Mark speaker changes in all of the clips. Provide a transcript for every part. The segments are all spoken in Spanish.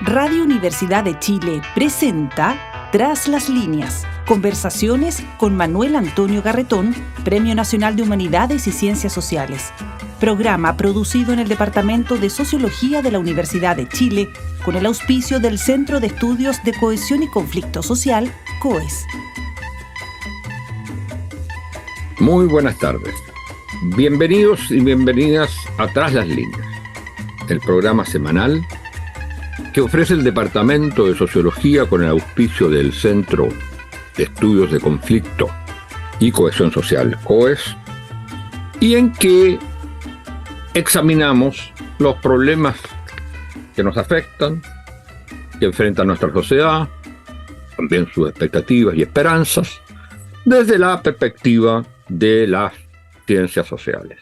Speaker 1: Radio Universidad de Chile presenta Tras las Líneas, conversaciones con Manuel Antonio Garretón, Premio Nacional de Humanidades y Ciencias Sociales. Programa producido en el Departamento de Sociología de la Universidad de Chile con el auspicio del Centro de Estudios de Cohesión y Conflicto Social, COES.
Speaker 2: Muy buenas tardes. Bienvenidos y bienvenidas a Tras las Líneas, el programa semanal que ofrece el Departamento de Sociología con el auspicio del Centro de Estudios de Conflicto y Cohesión Social, COES, y en que examinamos los problemas que nos afectan, que enfrenta nuestra sociedad, también sus expectativas y esperanzas, desde la perspectiva de las ciencias sociales.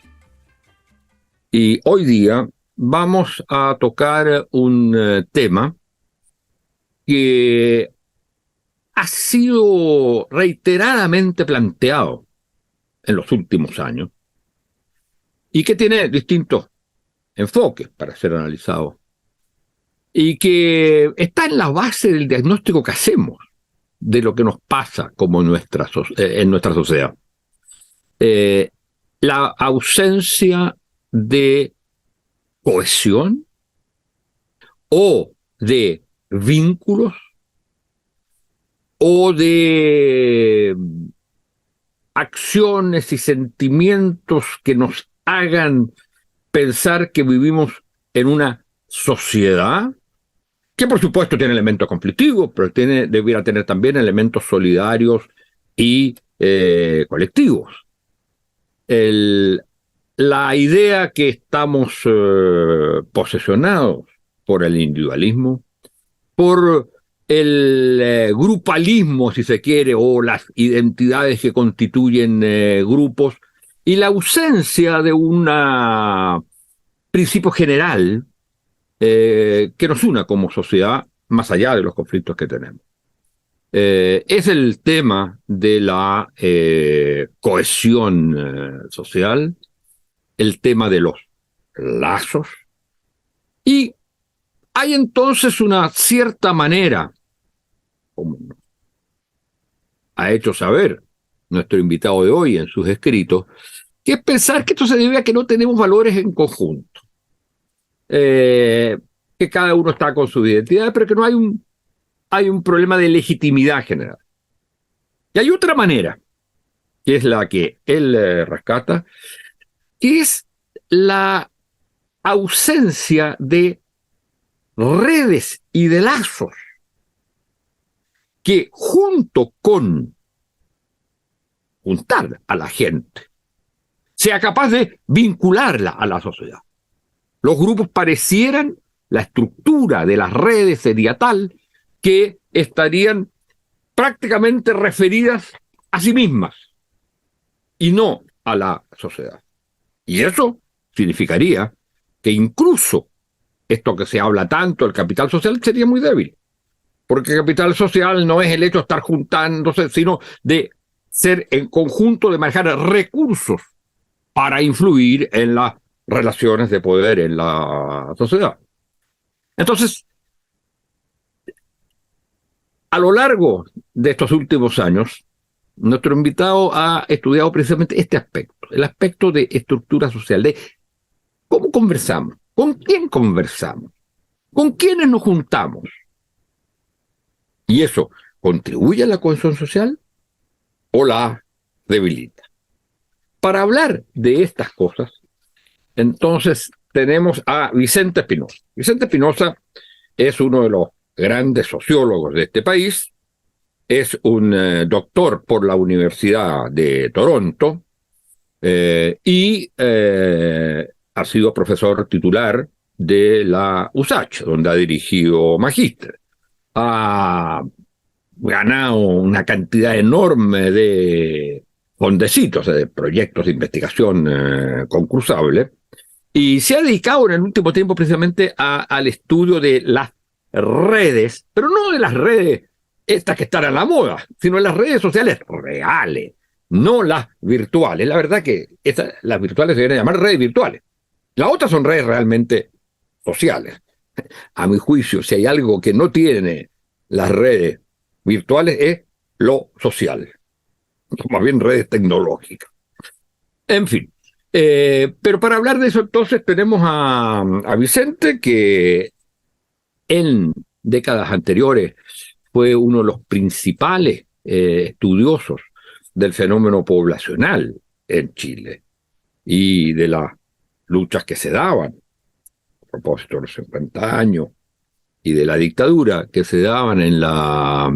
Speaker 2: Y hoy día vamos a tocar un tema que ha sido reiteradamente planteado en los últimos años y que tiene distintos enfoques para ser analizado y que está en la base del diagnóstico que hacemos de lo que nos pasa como en nuestra sociedad. La ausencia de cohesión o de vínculos o de acciones y sentimientos que nos hagan pensar que vivimos en una sociedad que por supuesto tiene elementos conflictivos, pero debiera tener también elementos solidarios y colectivos. La idea que estamos posesionados por el individualismo, por el grupalismo, si se quiere, o las identidades que constituyen grupos, y la ausencia de un principio general que nos una como sociedad, más allá de los conflictos que tenemos. Es el tema de la cohesión social, el tema de los lazos, y hay entonces una cierta manera, como ha hecho saber nuestro invitado de hoy en sus escritos, que es pensar que esto se debe a que no tenemos valores en conjunto, que cada uno está con su identidad, pero que no hay un problema de legitimidad general. Y hay otra manera, que es la que él rescata, que es la ausencia de redes y de lazos que junto con juntar a la gente sea capaz de vincularla a la sociedad. Los grupos parecieran, la estructura de las redes sería tal que estarían prácticamente referidas a sí mismas y no a la sociedad. Y eso significaría que incluso esto que se habla tanto, el capital social, sería muy débil. Porque el capital social no es el hecho de estar juntándose, sino de ser en conjunto, de manejar recursos para influir en las relaciones de poder en la sociedad. Entonces, a lo largo de estos últimos años, nuestro invitado ha estudiado precisamente este aspecto, el aspecto de estructura social, de cómo conversamos, con quién conversamos, con quiénes nos juntamos. ¿Y eso contribuye a la cohesión social o la debilita? Para hablar de estas cosas, entonces tenemos a Vicente Espinosa. Vicente Espinosa es uno de los grandes sociólogos de este país. Es un doctor por la Universidad de Toronto y ha sido profesor titular de la USACH, donde ha dirigido magíster. Ha ganado una cantidad enorme de fondecitos, de proyectos de investigación concursables, y se ha dedicado en el último tiempo precisamente al estudio de las redes, pero no de las redes estas que están a la moda, sino las redes sociales reales, no las virtuales. La verdad que las virtuales se deberían llamar redes virtuales. Las otras son redes realmente sociales. A mi juicio, si hay algo que no tiene las redes virtuales es lo social, más bien redes tecnológicas. En fin, pero para hablar de eso entonces tenemos a Vicente, que en décadas anteriores fue uno de los principales estudiosos del fenómeno poblacional en Chile y de las luchas que se daban a propósito de los 50 años y de la dictadura que se daban en la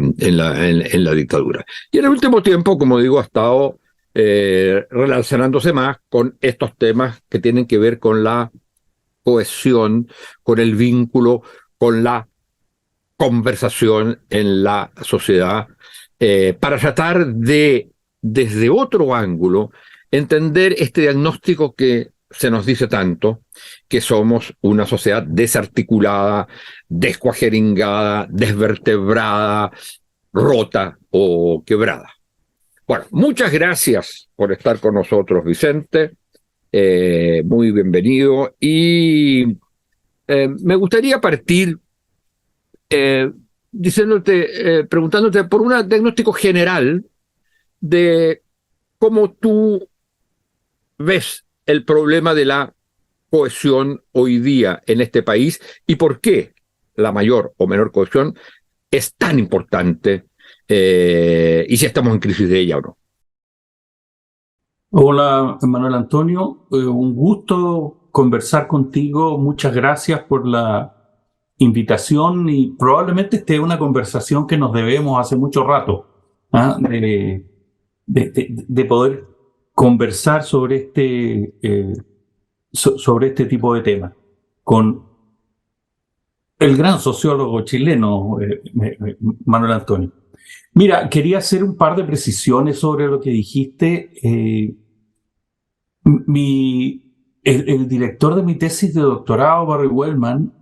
Speaker 2: dictadura. Y en el último tiempo, como digo, ha estado relacionándose más con estos temas que tienen que ver con la cohesión, con el vínculo, con la conversación en la sociedad, para tratar de, desde otro ángulo, entender este diagnóstico que se nos dice tanto, que somos una sociedad desarticulada, descuajeringada, desvertebrada, rota o quebrada. Bueno, muchas gracias por estar con nosotros, Vicente. Muy bienvenido. Y me gustaría partir preguntándote por un diagnóstico general de cómo tú ves el problema de la cohesión hoy día en este país y por qué la mayor o menor cohesión es tan importante, y si estamos en crisis de ella o no.
Speaker 3: Hola, Manuel Antonio. Un gusto conversar contigo. Muchas gracias por la invitación y probablemente esté una conversación que nos debemos hace mucho rato, de poder conversar sobre este tipo de temas con el gran sociólogo chileno, Manuel Antonio. Mira, quería hacer un par de precisiones sobre lo que dijiste. El director de mi tesis de doctorado, Barry Wellman,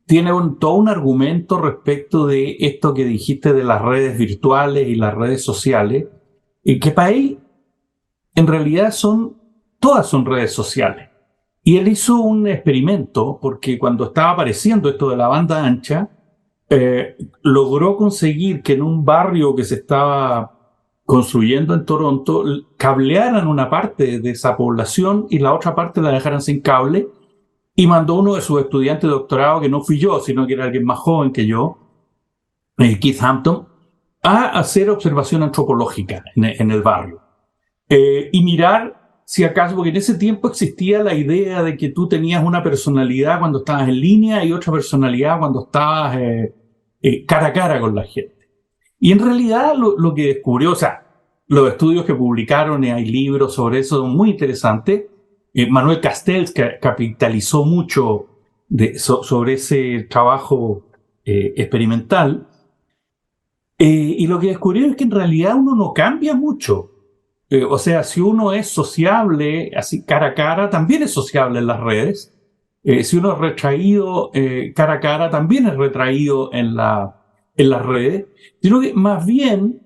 Speaker 3: tiene todo un argumento respecto de esto que dijiste de las redes virtuales y las redes sociales, y que para él, en realidad, todas son redes sociales. Y él hizo un experimento, porque cuando estaba apareciendo esto de la banda ancha, logró conseguir que en un barrio que se estaba construyendo en Toronto, cablearan una parte de esa población y la otra parte la dejaran sin cable, y mandó uno de sus estudiantes de doctorado, que no fui yo, sino que era alguien más joven que yo, Keith Hampton, a hacer observación antropológica en el barrio. Y mirar si acaso, porque en ese tiempo existía la idea de que tú tenías una personalidad cuando estabas en línea y otra personalidad cuando estabas cara a cara con la gente. Y en realidad lo que descubrió, o sea, los estudios que publicaron, hay libros sobre eso, son muy interesantes. Manuel Castells capitalizó mucho sobre ese trabajo experimental. Y lo que descubrió es que en realidad uno no cambia mucho. O sea, si uno es sociable, así cara a cara, también es sociable en las redes. Si uno es retraído cara a cara, también es retraído en las redes. Sino que más bien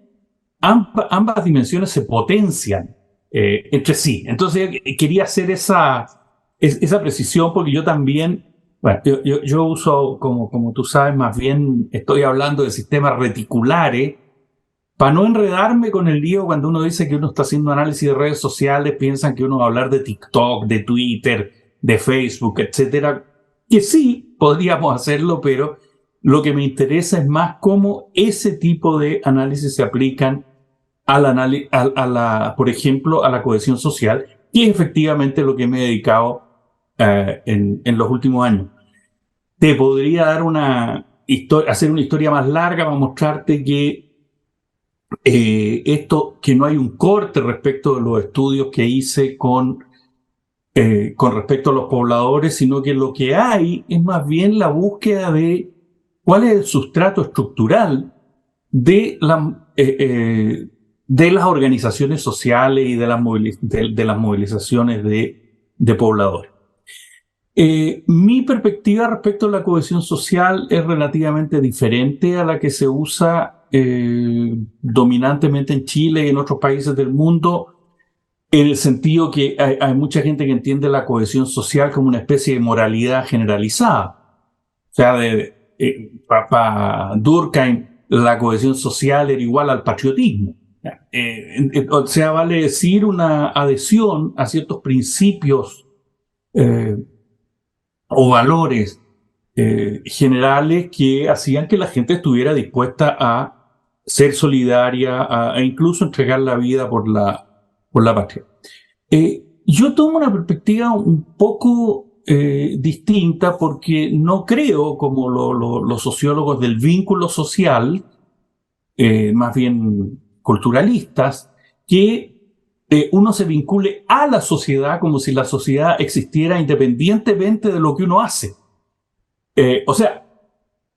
Speaker 3: ambas dimensiones se potencian entre sí. Entonces quería hacer esa precisión, porque yo también, bueno, yo uso, como tú sabes, más bien estoy hablando de sistemas reticulares, para no enredarme con el lío cuando uno dice que uno está haciendo análisis de redes sociales, piensan que uno va a hablar de TikTok, de Twitter, de Facebook, etcétera, que sí, podríamos hacerlo, pero lo que me interesa es más cómo ese tipo de análisis se aplican por ejemplo, a la cohesión social, que es efectivamente lo que me he dedicado en los últimos años. Te podría dar hacer una historia más larga para mostrarte que que no hay un corte respecto de los estudios que hice con respecto a los pobladores, sino que lo que hay es más bien la búsqueda de cuál es el sustrato estructural de las organizaciones sociales y de las movilizaciones de pobladores. Mi perspectiva respecto a la cohesión social es relativamente diferente a la que se usa dominantemente en Chile y en otros países del mundo, en el sentido que hay mucha gente que entiende la cohesión social como una especie de moralidad generalizada. sea, para Durkheim, la cohesión social era igual al patriotismo. O sea, vale decir una adhesión a ciertos principios o valores generales que hacían que la gente estuviera dispuesta a ser solidaria, e incluso entregar la vida por la patria. Yo tomo una perspectiva un poco distinta, porque no creo, como los sociólogos del vínculo social, más bien culturalistas, que uno se vincule a la sociedad como si la sociedad existiera independientemente de lo que uno hace. O sea,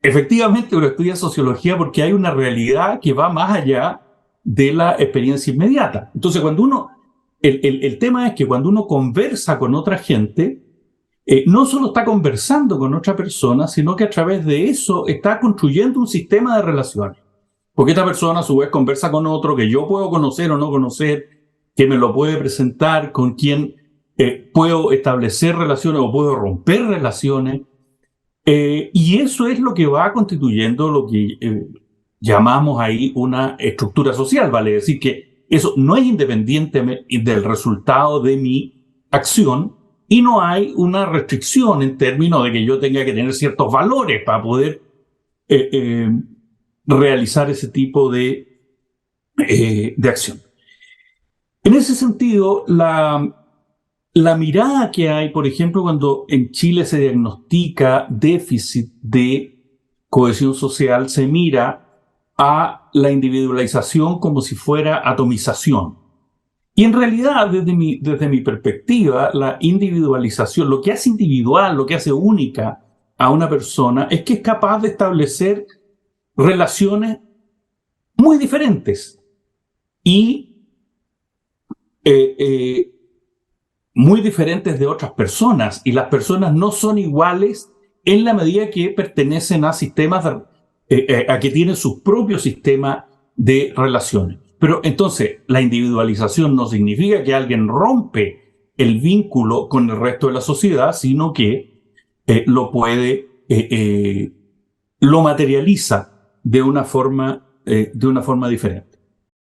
Speaker 3: efectivamente uno estudia sociología porque hay una realidad que va más allá de la experiencia inmediata. Entonces, cuando uno, el tema es que cuando uno conversa con otra gente, no solo está conversando con otra persona, sino que a través de eso está construyendo un sistema de relaciones. Porque esta persona a su vez conversa con otro que yo puedo conocer o no conocer, que me lo puede presentar, con quien puedo establecer relaciones o puedo romper relaciones. Y eso es lo que va constituyendo lo que llamamos ahí una estructura social, vale decir que eso no es independiente del resultado de mi acción, y no hay una restricción en términos de que yo tenga que tener ciertos valores para poder realizar ese tipo de acción. En ese sentido, la mirada que hay, por ejemplo, cuando en Chile se diagnostica déficit de cohesión social, se mira a la individualización como si fuera atomización. Y en realidad, desde mi perspectiva, la individualización, lo que hace individual, lo que hace única a una persona, es que es capaz de establecer relaciones muy diferentes y muy diferentes de otras personas, y las personas no son iguales en la medida que pertenecen a sistemas, a que tienen su propio sistema de relaciones. Pero entonces, la individualización no significa que alguien rompe el vínculo con el resto de la sociedad, sino que lo materializa de una forma diferente.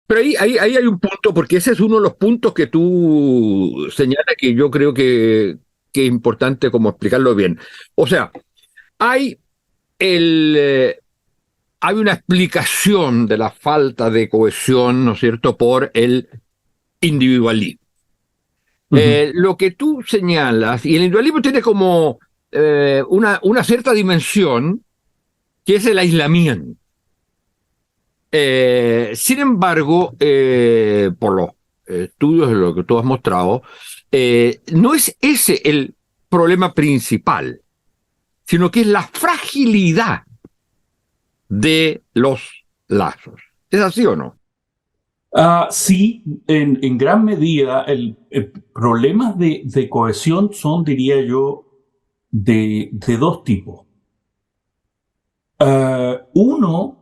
Speaker 2: Pero ahí hay un punto, porque ese es uno de los puntos que tú señalas, que yo creo que es importante como explicarlo bien. O sea, hay una explicación de la falta de cohesión, ¿no es cierto?, por el individualismo. Lo que tú señalas, y el individualismo tiene como una cierta dimensión, que es el aislamiento. Sin embargo, por los estudios de lo que tú has mostrado, no es ese el problema principal, sino que es la fragilidad de los lazos. ¿Es así o no?
Speaker 3: Sí, en gran medida el problemas de cohesión son, diría yo, de dos tipos. Uno,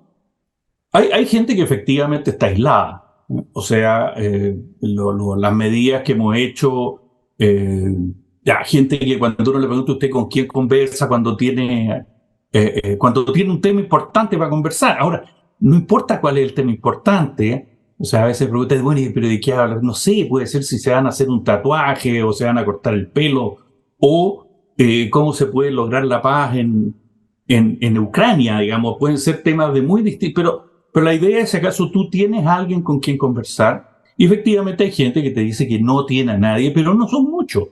Speaker 3: hay gente que efectivamente está aislada. O sea, las medidas que hemos hecho, gente que cuando uno le pregunta a usted con quién conversa, cuando tiene un tema importante para conversar. Ahora, no importa cuál es el tema importante, o sea, a veces preguntan, bueno, ¿pero de qué hablan? No sé, puede ser si se van a hacer un tatuaje o se van a cortar el pelo, o cómo se puede lograr la paz en Ucrania, digamos. Pueden ser temas de muy distintos, pero la idea es, si acaso tú tienes a alguien con quien conversar, y efectivamente hay gente que te dice que no tiene a nadie, pero no son muchos.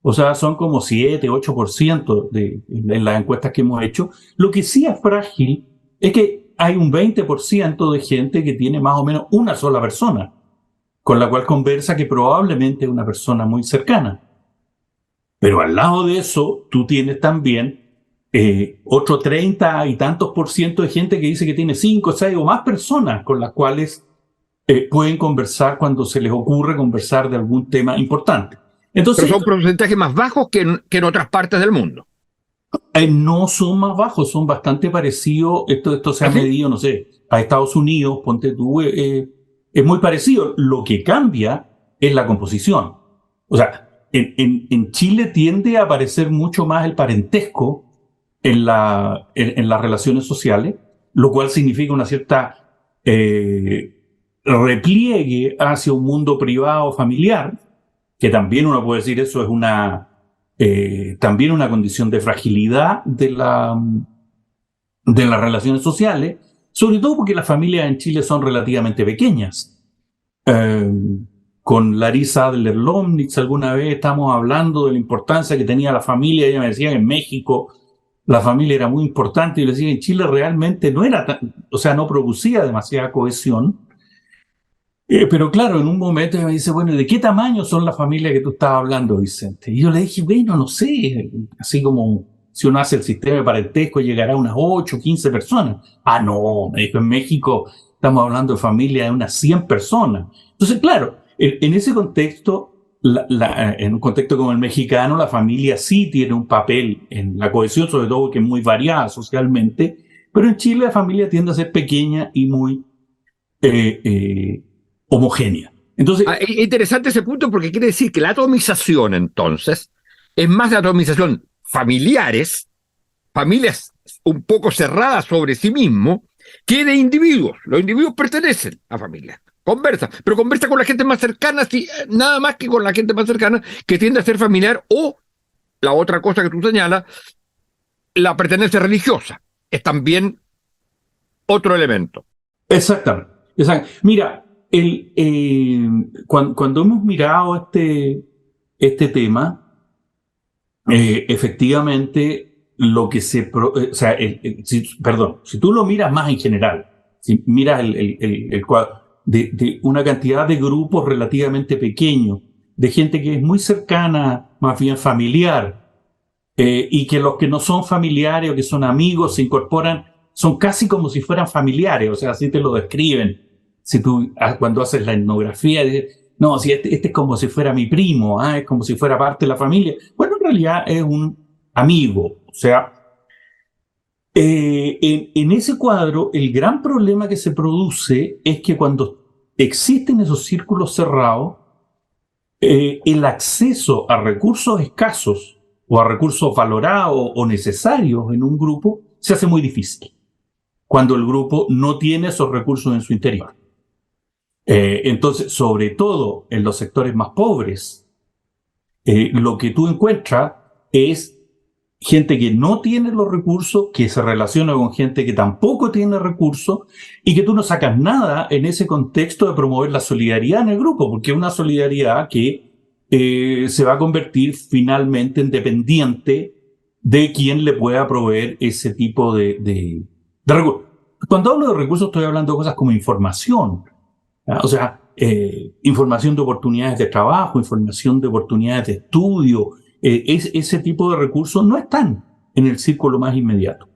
Speaker 3: O sea, son como 7, 8% en las encuestas que hemos hecho. Lo que sí es frágil es que hay un 20% de gente que tiene más o menos una sola persona con la cual conversa, que probablemente es una persona muy cercana. Pero al lado de eso, tú tienes también otro 30 y tantos % de gente que dice que tiene 5, 6 o más personas con las cuales pueden conversar cuando se les ocurre conversar de algún tema importante. Entonces,
Speaker 2: pero son porcentajes más bajos que en otras partes del mundo.
Speaker 3: No son más bajos, son bastante parecidos. Esto se ha medido, no sé, a Estados Unidos, ponte tú, es muy parecido. Lo que cambia es la composición. O sea, en Chile tiende a aparecer mucho más el parentesco en las relaciones sociales, lo cual significa una cierta repliegue hacia un mundo privado familiar, que también uno puede decir eso es también una condición de fragilidad de las relaciones sociales, sobre todo porque las familias en Chile son relativamente pequeñas. Con Larissa Adler-Lomnitz alguna vez estamos hablando de la importancia que tenía la familia. Ella me decía que en México la familia era muy importante, y le decía que en Chile realmente no era no producía demasiada cohesión. Pero claro, en un momento ella me dice, bueno, ¿de qué tamaño son las familias que tú estabas hablando, Vicente? Y yo le dije, bueno, no sé, así como si uno hace el sistema de parentesco llegará a unas 8, 15 personas. Ah, no, me dijo, en México estamos hablando de familias de unas 100 personas. Entonces, claro, en ese contexto, en un contexto como el mexicano, la familia sí tiene un papel en la cohesión, sobre todo porque es muy variada socialmente, pero en Chile la familia tiende a ser pequeña y muy homogénea. Entonces,
Speaker 2: Es interesante ese punto, porque quiere decir que la atomización, entonces, es más de atomización familiares, familias un poco cerradas sobre sí mismos, que de individuos. Los individuos pertenecen a familias. Conversa, pero conversa con la gente más cercana, nada más que con la gente más cercana, que tiende a ser familiar, o la otra cosa que tú señalas, la pertenencia religiosa. Es también otro elemento.
Speaker 3: Exactamente. Mira, cuando hemos mirado este tema, efectivamente, lo que si tú lo miras más en general, si miras el cuadro de una cantidad de grupos relativamente pequeños, de gente que es muy cercana, más bien familiar, y que los que no son familiares o que son amigos se incorporan, son casi como si fueran familiares, o sea, así te lo describen. Si tú, cuando haces la etnografía, dices, no, si este es como si fuera mi primo, es como si fuera parte de la familia. Bueno, en realidad es un amigo. O sea, en ese cuadro, el gran problema que se produce es que cuando existen esos círculos cerrados, el acceso a recursos escasos o a recursos valorados o necesarios en un grupo se hace muy difícil cuando el grupo no tiene esos recursos en su interior. Entonces, sobre todo en los sectores más pobres, lo que tú encuentras es gente que no tiene los recursos, que se relaciona con gente que tampoco tiene recursos, y que tú no sacas nada en ese contexto de promover la solidaridad en el grupo, porque es una solidaridad que se va a convertir finalmente en dependiente de quien le pueda proveer ese tipo de recursos. Cuando hablo de recursos estoy hablando de cosas como información, ¿ya? O sea, información de oportunidades de trabajo, información de oportunidades de estudio. Ese tipo de recursos no están en el círculo más inmediato.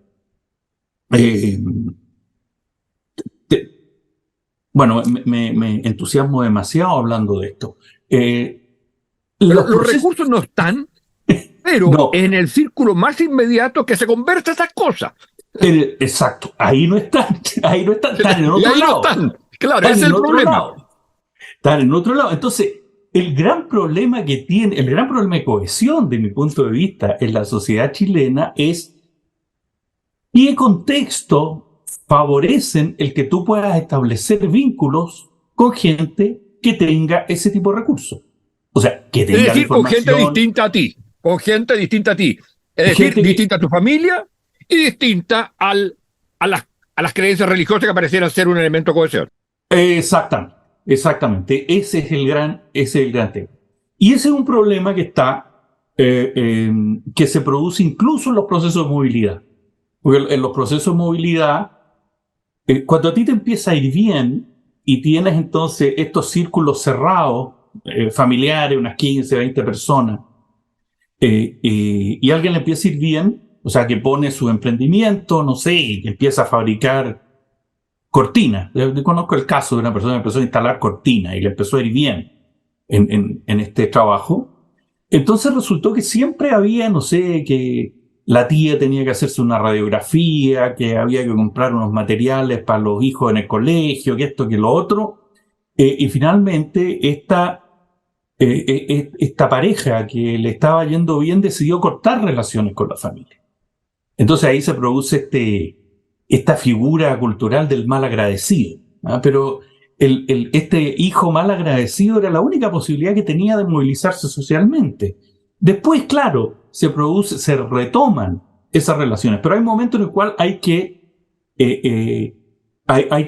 Speaker 3: Bueno, me entusiasmo demasiado hablando de esto.
Speaker 2: Los recursos no están, pero
Speaker 3: no,
Speaker 2: en el círculo más inmediato que se conversa esas cosas.
Speaker 3: Exacto, ahí no están, están en otro lado.
Speaker 2: No están. Claro, ese es el problema.
Speaker 3: Están en otro lado. Entonces, el gran problema de cohesión, de mi punto de vista, en la sociedad chilena es qué contexto favorecen el que tú puedas establecer vínculos con gente que tenga ese tipo de recursos. O sea, que tenga
Speaker 2: Es decir, con gente distinta a ti. Con gente distinta a ti. Es decir, distinta a tu familia y distinta a las creencias religiosas que parecieran ser un elemento de cohesión.
Speaker 3: Exactamente. Ese es el gran tema. Y ese es un problema que que se produce incluso en los procesos de movilidad. Porque en los procesos de movilidad, cuando a ti te empieza a ir bien y tienes entonces estos círculos cerrados, familiares, unas 15, 20 personas, y a alguien le empieza a ir bien, o sea, que pone su emprendimiento, no sé, y que empieza a fabricar cortinas. Yo conozco el caso de una persona que empezó a instalar cortinas y le empezó a ir bien en este trabajo. Entonces resultó que siempre había, no sé, que la tía tenía que hacerse una radiografía, que había que comprar unos materiales para los hijos en el colegio, que esto, que lo otro. Y finalmente esta pareja que le estaba yendo bien decidió cortar relaciones con la familia. Entonces ahí se produce esta figura cultural del mal agradecido, ¿ah? Pero este hijo mal agradecido era la única posibilidad que tenía de movilizarse socialmente. Después, claro, se retoman esas relaciones, pero hay momentos en los cuales hay que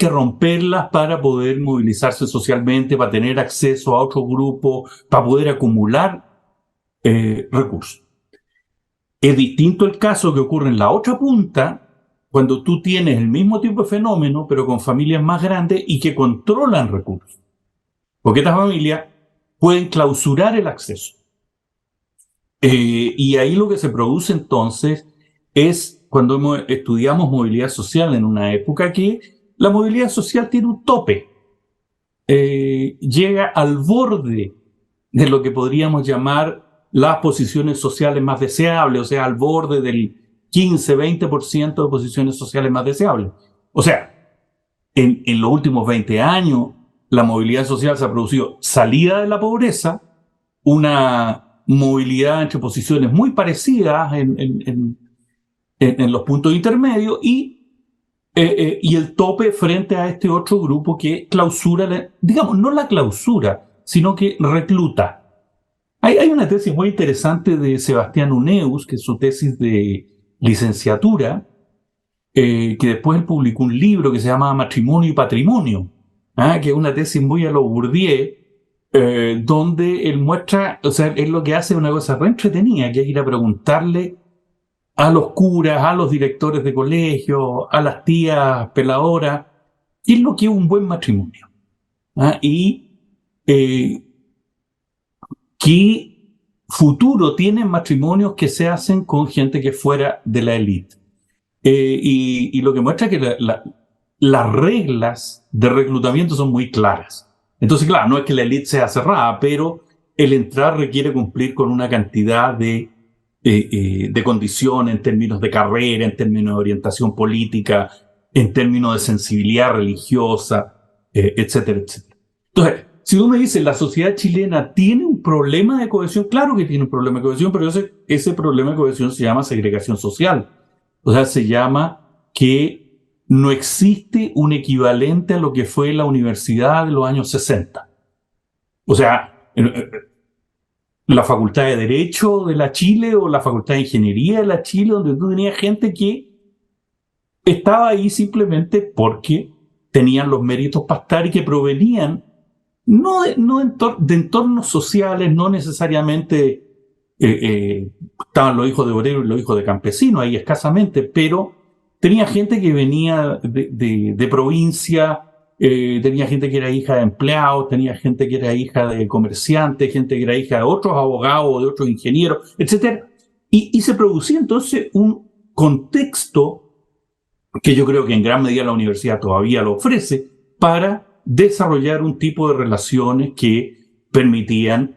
Speaker 3: romperlas para poder movilizarse socialmente, para tener acceso a otro grupo, para poder acumular recursos. Es distinto el caso que ocurre en la otra punta, cuando tú tienes el mismo tipo de fenómeno, pero con familias más grandes y que controlan recursos. Porque estas familias pueden clausurar el acceso. Y ahí lo que se produce entonces es, cuando estudiamos movilidad social en una época, que la movilidad social tiene un tope. Llega al borde de lo que podríamos llamar las posiciones sociales más deseables, o sea, al borde del 15-20% de posiciones sociales más deseables. O sea, en los últimos 20 años, la movilidad social se ha producido salida de la pobreza, una movilidad entre posiciones muy parecidas en los puntos intermedios y el tope frente a este otro grupo que clausura, digamos, no la clausura, sino que recluta. Hay una tesis muy interesante de Sebastián Uneus, que es su tesis de licenciatura, que después él publicó un libro que se llama Matrimonio y Patrimonio, que es una tesis muy a lo Bourdieu, donde él muestra, o sea, él lo que hace es una cosa re entretenida, que es ir a preguntarle a los curas, a los directores de colegio, a las tías peladoras, qué es lo que es un buen matrimonio. ¿Qué futuro tienen matrimonios que se hacen con gente que es fuera de la élite? Y lo que muestra es que las reglas de reclutamiento son muy claras. Entonces, claro, no es que la élite sea cerrada, pero el entrar requiere cumplir con una cantidad de condiciones en términos de carrera, en términos de orientación política, en términos de sensibilidad religiosa, etcétera, etcétera. Entonces, si tú me dices, ¿la sociedad chilena tiene un problema de cohesión? Claro que tiene un problema de cohesión, pero ese problema de cohesión se llama segregación social. O sea, se llama que no existe un equivalente a lo que fue la universidad de los años 60. O sea, la Facultad de Derecho de la Chile o la Facultad de Ingeniería de la Chile, donde tú tenías gente que estaba ahí simplemente porque tenían los méritos para estar y que provenían no de entornos sociales, no necesariamente estaban los hijos de obreros y los hijos de campesinos ahí escasamente, pero tenía gente que venía de provincia, tenía gente que era hija de empleados, tenía gente que era hija de comerciantes, gente que era hija de otros abogados, de otros ingenieros, etc. Y se producía entonces un contexto que yo creo que en gran medida la universidad todavía lo ofrece para desarrollar un tipo de relaciones que permitían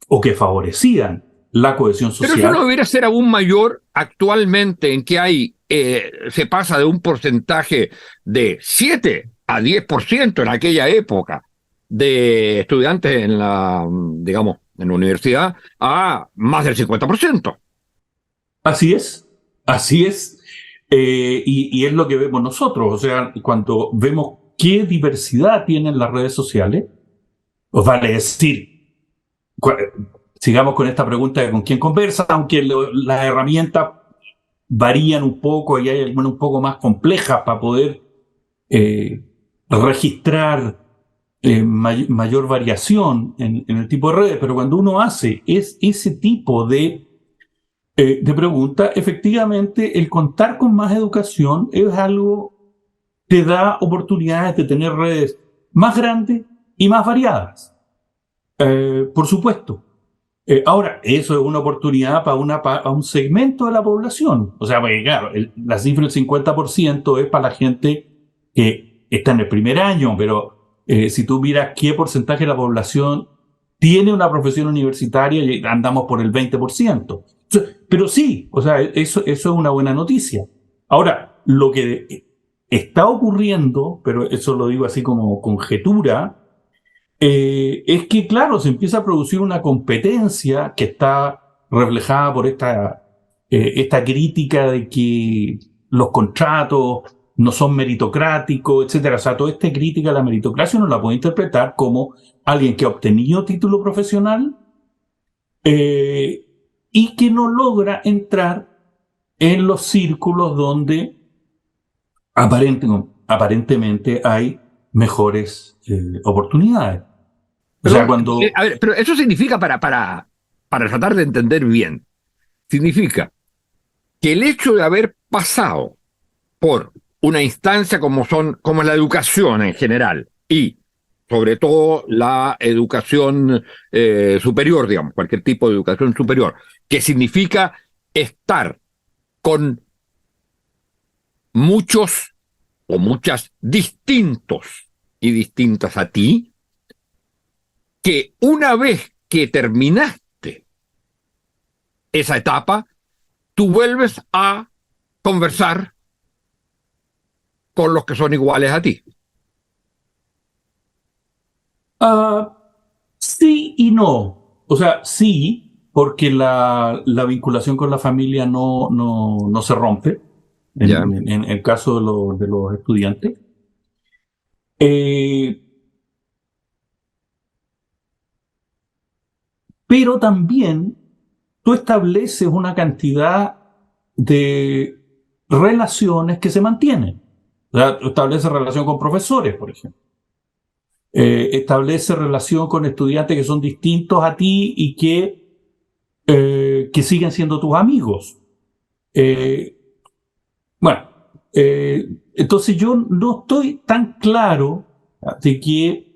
Speaker 3: o que favorecían la cohesión social.
Speaker 2: Pero eso no debería ser aún mayor actualmente, en que se pasa de un porcentaje de 7 a 10% en aquella época de estudiantes en la universidad a más del 50%.
Speaker 3: Así es. Y es lo que vemos nosotros. O sea, cuando vemos qué diversidad tienen las redes sociales, os vale decir, sigamos con esta pregunta de con quién conversa, aunque las herramientas varían un poco y hay algunas un poco más complejas para poder registrar mayor variación en el tipo de redes, pero cuando uno hace ese tipo de pregunta, efectivamente el contar con más educación es algo que da oportunidades de tener redes más grandes y más variadas. Por supuesto. Ahora, eso es una oportunidad para un segmento de la población. O sea, porque claro, la cifra del 50% es para la gente que está en el primer año, pero si tú miras qué porcentaje de la población tiene una profesión universitaria, andamos por el 20%. Pero sí, o sea, eso es una buena noticia. Ahora, lo que está ocurriendo, pero eso lo digo así como conjetura, es que, claro, se empieza a producir una competencia que está reflejada por esta esta crítica de que los contratos no son meritocráticos, etcétera. O sea, toda esta crítica a la meritocracia uno la puede interpretar como alguien que ha obtenido título profesional y que no logra entrar en los círculos donde aparentemente hay mejores oportunidades. O sea, cuando...
Speaker 2: A ver, pero eso significa, para tratar de entender bien, significa que el hecho de haber pasado por una instancia como es la educación en general, y sobre todo la educación superior, digamos, cualquier tipo de educación superior, que significa estar con muchos o muchas distintos y distintas a ti, que una vez que terminaste esa etapa, tú vuelves a conversar con los que son iguales a ti.
Speaker 3: Sí y no. O sea, sí, porque la vinculación con la familia no se rompe en el caso de los estudiantes. Pero también tú estableces una cantidad de relaciones que se mantienen. O sea, tú estableces relación con profesores, por ejemplo. Establece relación con estudiantes que son distintos a ti y que siguen siendo tus amigos. Entonces yo no estoy tan claro de que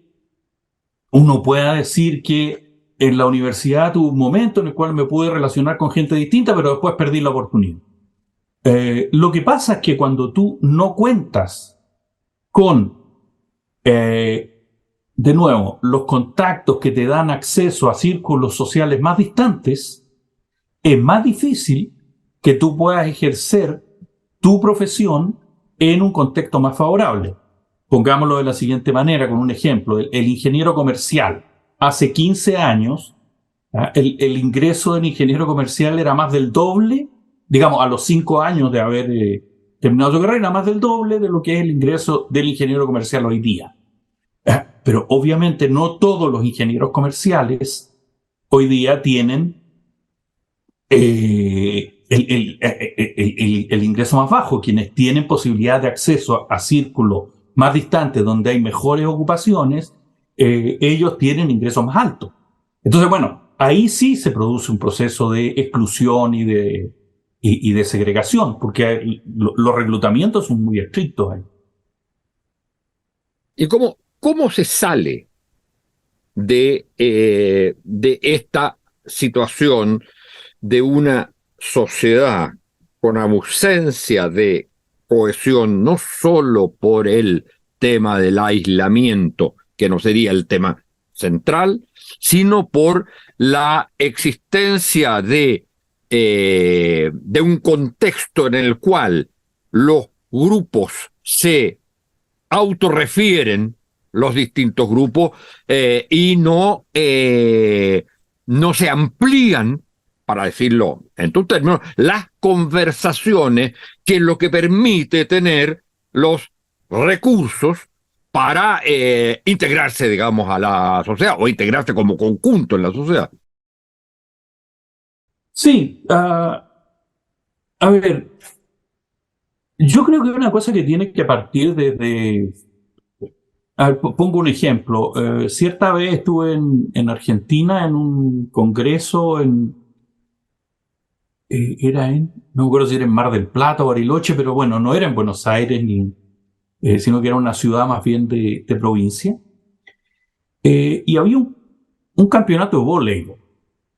Speaker 3: uno pueda decir que en la universidad tuve un momento en el cual me pude relacionar con gente distinta, pero después perdí la oportunidad. Lo que pasa es que cuando tú no cuentas con, de nuevo, los contactos que te dan acceso a círculos sociales más distantes, es más difícil que tú puedas ejercer tu profesión en un contexto más favorable. Pongámoslo de la siguiente manera, con un ejemplo. El ingeniero comercial, hace 15 años, el ingreso del ingeniero comercial era más del doble, digamos, a los 5 años de haber terminado su carrera, era más del doble de lo que es el ingreso del ingeniero comercial hoy día. Pero obviamente no todos los ingenieros comerciales hoy día tienen el ingreso más bajo. Quienes tienen posibilidad de acceso a círculos más distantes donde hay mejores ocupaciones, ellos tienen ingresos más altos. Entonces, bueno, ahí sí se produce un proceso de exclusión y de segregación, porque los reclutamientos son muy estrictos ahí.
Speaker 2: ¿Y cómo se sale de esta situación de una sociedad con ausencia de cohesión, no solo por el tema del aislamiento, que no sería el tema central, sino por la existencia de un contexto en el cual los grupos se autorrefieren, los distintos grupos, y no se amplían, para decirlo en tus términos, las conversaciones, que es lo que permite tener los recursos para integrarse, digamos, a la sociedad, o integrarse como conjunto en la sociedad.
Speaker 3: Sí, a ver, yo creo que es una cosa que tiene que partir desde... A ver, pongo un ejemplo. Cierta vez estuve en Argentina en un congreso no me acuerdo si era en Mar del Plata o Bariloche, pero bueno, no era en Buenos Aires, sino que era una ciudad más bien de provincia. Y había un campeonato de voleibol,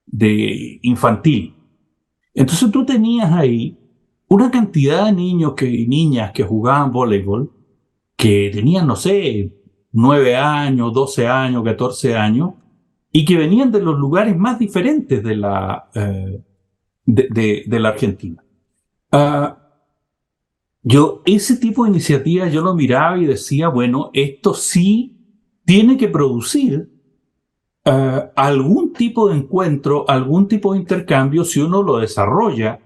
Speaker 3: de infantil. Entonces tú tenías ahí una cantidad de niños y niñas que jugaban voleibol, que tenían, no sé, 9 años, 12 años, 14 años, y que venían de los lugares más diferentes de la Argentina. Ese tipo de iniciativas yo lo miraba y decía, bueno, esto sí tiene que producir algún tipo de encuentro, algún tipo de intercambio si uno lo desarrolla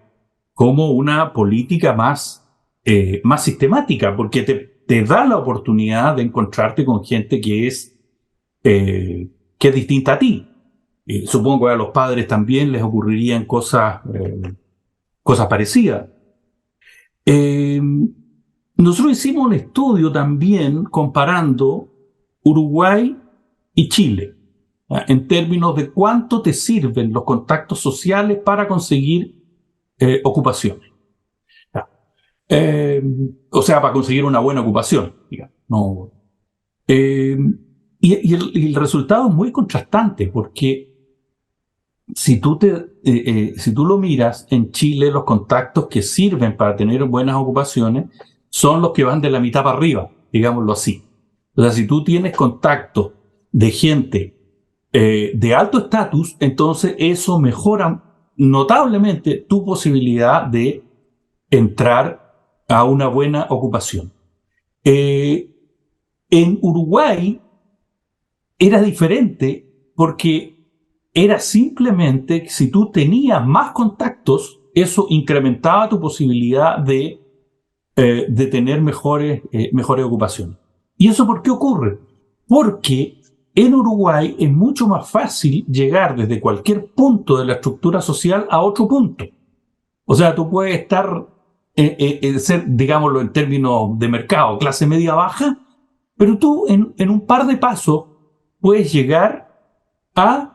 Speaker 3: como una política más sistemática, porque te da la oportunidad de encontrarte con gente que es distinta a ti. Supongo que a los padres también les ocurrirían cosas parecidas. Nosotros hicimos un estudio también comparando Uruguay y Chile, en términos de cuánto te sirven los contactos sociales para conseguir ocupaciones. O sea, para conseguir una buena ocupación, digamos. No. Y el resultado es muy contrastante, porque si tú lo miras, en Chile los contactos que sirven para tener buenas ocupaciones son los que van de la mitad para arriba, digámoslo así. O sea, si tú tienes contactos de gente de alto estatus, entonces eso mejora notablemente tu posibilidad de entrar a una buena ocupación. En Uruguay era diferente, porque era simplemente, si tú tenías más contactos, eso incrementaba tu posibilidad de tener mejores ocupaciones. ¿Y eso por qué ocurre? Porque en Uruguay es mucho más fácil llegar desde cualquier punto de la estructura social a otro punto. O sea, tú puedes estar, ser, digámoslo en términos de mercado, clase media baja, pero tú en un par de pasos puedes llegar a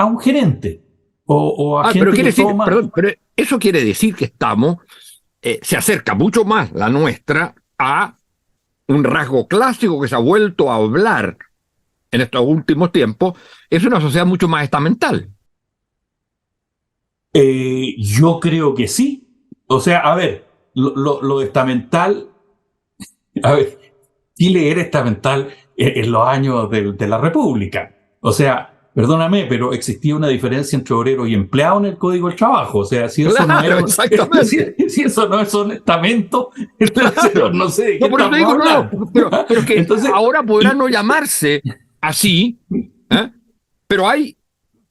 Speaker 3: un gerente o a gente que toma...
Speaker 2: Perdón, pero eso quiere decir que se acerca mucho más la nuestra a un rasgo clásico que se ha vuelto a hablar en estos últimos tiempos, es una sociedad mucho más estamental.
Speaker 3: Yo creo que sí. O sea, a ver, lo estamental... A ver, Chile era estamental en los años de la República. O sea, perdóname, pero existía una diferencia entre obrero y empleado en el Código del Trabajo. O sea, si eso
Speaker 2: claro,
Speaker 3: no es, si eso no es un estamento, entonces
Speaker 2: claro.
Speaker 3: no sé de qué
Speaker 2: pero
Speaker 3: estamos hablando.
Speaker 2: Pero que entonces, ahora podrá no llamarse así, pero hay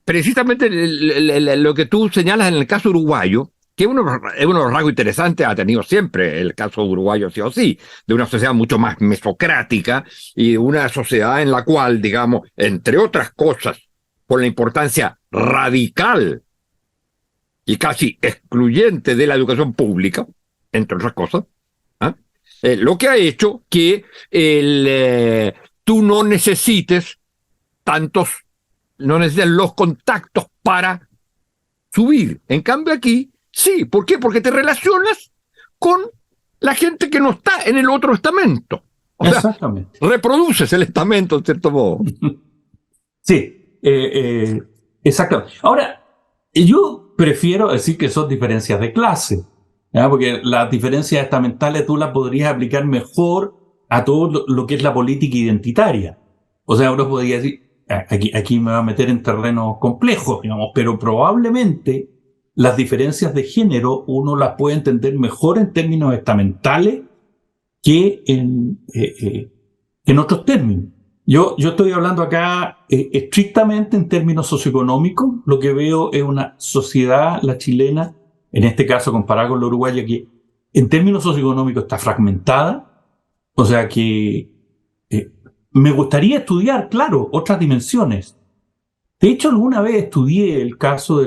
Speaker 2: precisamente lo que tú señalas en el caso uruguayo, que es uno de los rasgos interesantes, ha tenido siempre el caso uruguayo, sí o sí, de una sociedad mucho más mesocrática y de una sociedad en la cual, digamos, entre otras cosas, por la importancia radical y casi excluyente de la educación pública, entre otras cosas, lo que ha hecho que tú no necesites los contactos para subir. En cambio aquí, sí. ¿Por qué? Porque te relacionas con la gente que no está en el otro estamento. O sea,
Speaker 3: exactamente.
Speaker 2: Reproduces el estamento, en cierto modo.
Speaker 3: Sí, exactamente. Ahora, yo prefiero decir que son diferencias de clase, porque las diferencias estamentales tú las podrías aplicar mejor a todo lo que es la política identitaria. O sea, uno podría decir, aquí me va a meter en terrenos complejos, digamos, pero probablemente las diferencias de género uno las puede entender mejor en términos estamentales que en otros términos. Yo estoy hablando acá estrictamente en términos socioeconómicos. Lo que veo es una sociedad, la chilena, en este caso comparada con la uruguaya, que en términos socioeconómicos está fragmentada. O sea que me gustaría estudiar, claro, otras dimensiones. De hecho, alguna vez estudié el caso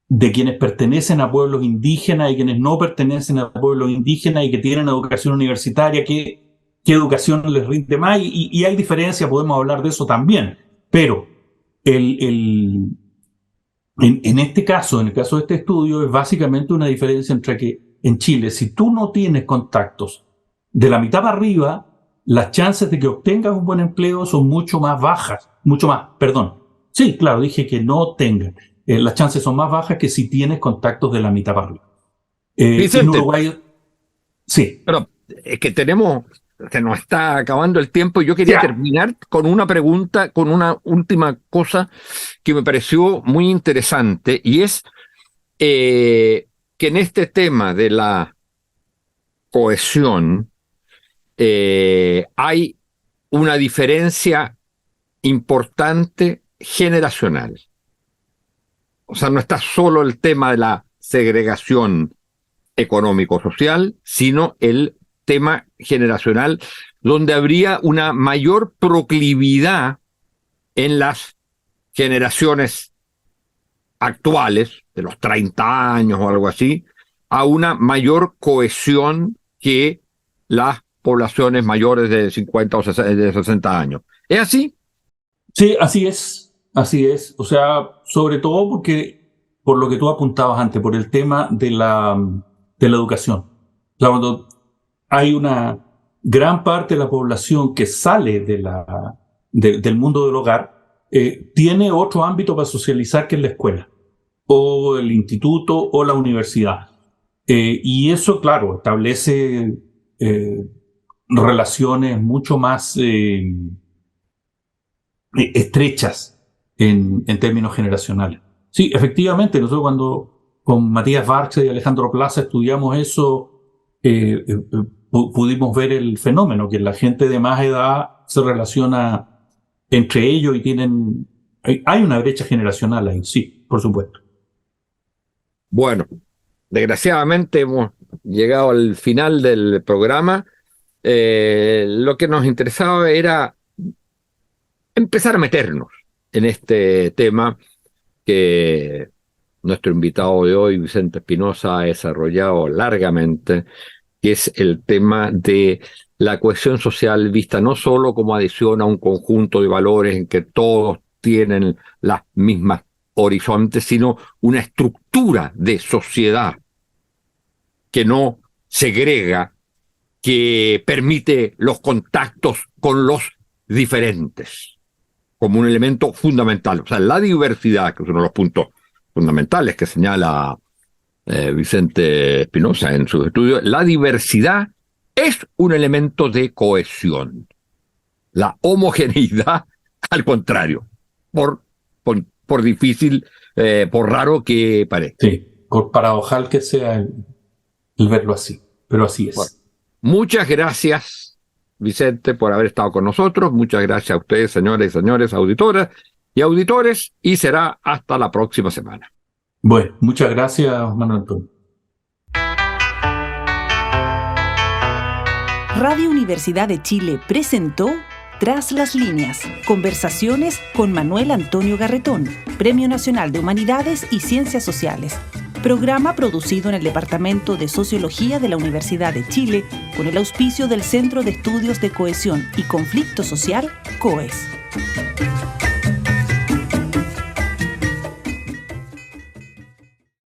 Speaker 3: de quienes pertenecen a pueblos indígenas y quienes no pertenecen a pueblos indígenas y que tienen educación universitaria, qué educación les rinde más, y hay diferencias, podemos hablar de eso también. Pero en este caso, en el caso de este estudio, es básicamente una diferencia entre que en Chile, si tú no tienes contactos de la mitad para arriba, las chances de que obtengas un buen empleo son mucho más bajas, Sí, claro, dije que no tengan. Las chances son más bajas que si tienes contactos de la mitad para arriba. En Uruguay, sí.
Speaker 2: Pero es que se nos está acabando el tiempo y yo quería terminar con una pregunta, con una última cosa que me pareció muy interesante, y es que en este tema de la cohesión hay una diferencia importante generacional. O sea, no está solo el tema de la segregación económico-social, sino el tema generacional, donde habría una mayor proclividad en las generaciones actuales, de los 30 años o algo así, a una mayor cohesión que las poblaciones mayores de 50 o de 60 años. ¿Es así?
Speaker 3: Sí, así es. Así es. O sea, sobre todo por lo que tú apuntabas antes, por el tema de la educación. O sea, cuando hay una gran parte de la población que sale del mundo del hogar, tiene otro ámbito para socializar que es la escuela, o el instituto, o la universidad. Y eso, claro, establece relaciones mucho más estrechas en términos generacionales. Sí, efectivamente, nosotros cuando con Matías Barça y Alejandro Plaza estudiamos eso, pudimos ver el fenómeno, que la gente de más edad se relaciona entre ellos y hay una brecha generacional ahí, sí, por supuesto.
Speaker 2: Bueno, desgraciadamente hemos llegado al final del programa. Lo que nos interesaba era empezar a meternos en este tema que nuestro invitado de hoy, Vicente Espinosa, ha desarrollado largamente, que es el tema de la cohesión social vista no solo como adición a un conjunto de valores en que todos tienen las mismas horizontes, sino una estructura de sociedad que no segrega, que permite los contactos con los diferentes como un elemento fundamental. O sea, la diversidad, que es uno de los puntos fundamentales que señala Vicente Espinosa en sus estudios, la diversidad es un elemento de cohesión. La homogeneidad, al contrario, por difícil, por raro que parezca.
Speaker 3: Sí, por paradojal que sea el verlo así, pero así es.
Speaker 2: Bueno, muchas gracias, Vicente, por haber estado con nosotros. Muchas gracias a ustedes, señoras y señores, auditoras y auditores, y será hasta la próxima semana.
Speaker 3: Bueno, muchas gracias, Manuel Antonio.
Speaker 1: Radio Universidad de Chile presentó Tras las líneas, conversaciones con Manuel Antonio Garretón, Premio Nacional de Humanidades y Ciencias Sociales. Programa producido en el Departamento de Sociología de la Universidad de Chile con el auspicio del Centro de Estudios de Cohesión y Conflicto Social, COES.